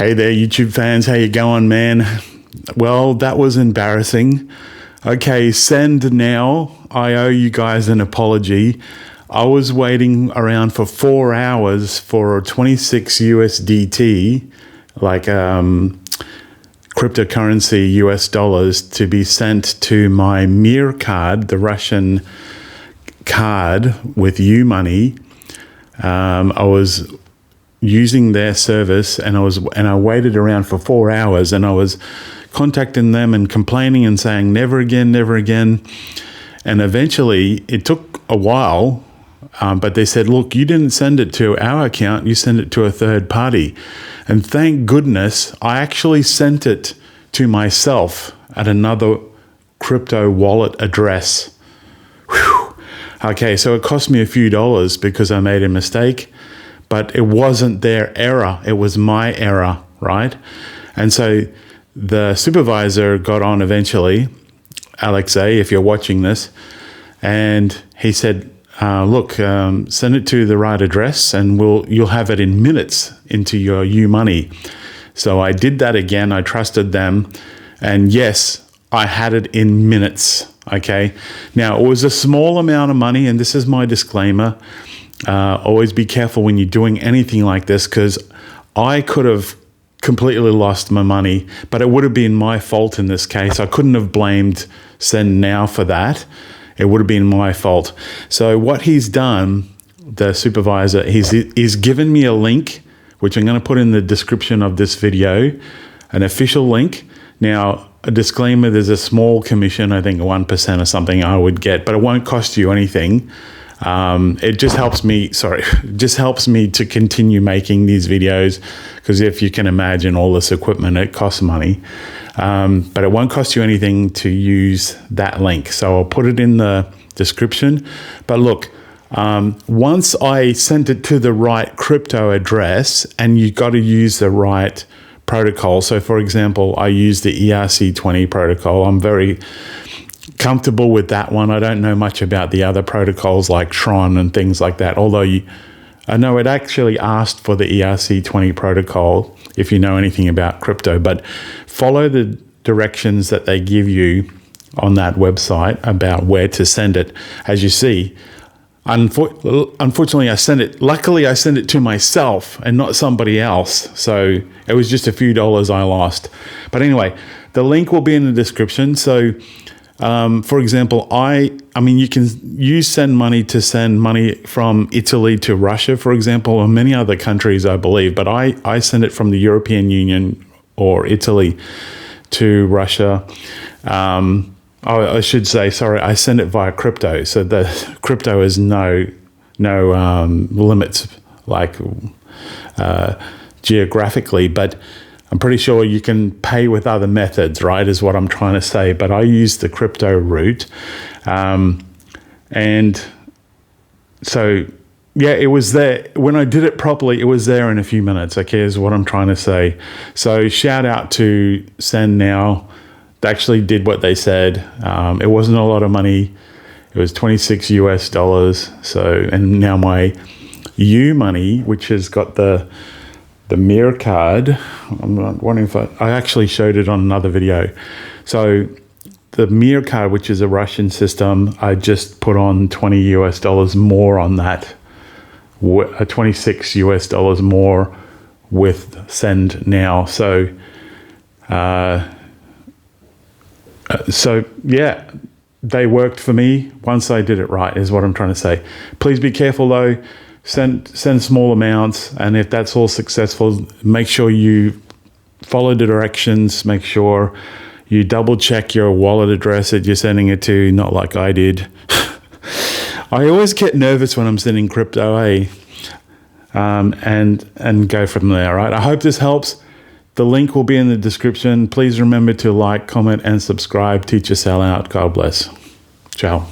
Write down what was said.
Hey there, YouTube fans. How you going, man? Well, that was embarrassing. Okay, SendNow. I owe you guys an apology. I was waiting around for 4 hours for 26 USDT, like cryptocurrency US dollars, to be sent to my MIR card, the Russian card with U money. I was using their service, and I waited around for 4 hours, and I was contacting them and complaining and saying never again, never again. And eventually it took a while, but they said, look, you didn't send it to our account, you sent it to a third party. And thank goodness I actually sent it to myself at another crypto wallet address. Whew. Okay, so it cost me a few dollars because I made a mistake, but it wasn't their error, it was my error, right? And so the supervisor got on eventually, Alexei, if you're watching this, and he said, look, send it to the right address and you'll have it in minutes into your U money. So I did that again. I trusted them, and yes, I had it in minutes. Okay. Now, it was a small amount of money, and this is my disclaimer. Always be careful when you're doing anything like this, because I could have completely lost my money, but it would have been my fault in this case. I couldn't have blamed SendNow for that. It would have been my fault. So what he's done, the supervisor, he's given me a link, which I'm going to put in the description of this video, an official link. Now, a disclaimer, there's a small commission, I think 1% or something I would get, but it won't cost you anything. It just helps me, to continue making these videos, because if you can imagine all this equipment, it costs money. But it won't cost you anything to use that link. So I'll put it in the description. But look, once I sent it to the right crypto address, and you got to use the right protocol. So for example, I use the ERC20 protocol. I'm very comfortable with that one. I don't know much about the other protocols like Tron and things like that, although I know it actually asked for the ERC20 protocol if you know anything about crypto, but follow the directions that they give you on that website about where to send it. As you see, unfortunately, luckily I sent it to myself and not somebody else, so it was just a few dollars I lost. But anyway, the link will be in the description. So for example, I mean, you can use Send Money to send money from Italy to Russia, for example, or many other countries, I believe. But I send it from the European Union or Italy to Russia. I should say, sorry, I send it via crypto. So the crypto is no limits, like geographically, but I'm pretty sure you can pay with other methods, right, is what I'm trying to say. But I use the crypto route. And so, yeah, it was there. When I did it properly, it was there in a few minutes, okay, is what I'm trying to say. So shout out to SendNow. They actually did what they said. It wasn't a lot of money. It was 26 US dollars. So, and now my U money, which has got the MIR card, I'm wondering if I actually showed it on another video. So the MIR card, which is a Russian system, I just put on 20 US dollars more on that, 26 US dollars more with SendNow. So yeah, they worked for me once I did it right, is what I'm trying to say. Please be careful though. Send small amounts, and if that's all successful, make sure you follow the directions. Make sure you double check your wallet address that you're sending it to, not like I did. I always get nervous when I'm sending crypto, and go from there, right? I hope this helps. The link will be in the description. Please remember to like, comment, and subscribe. Teach a sellout. God bless. Ciao.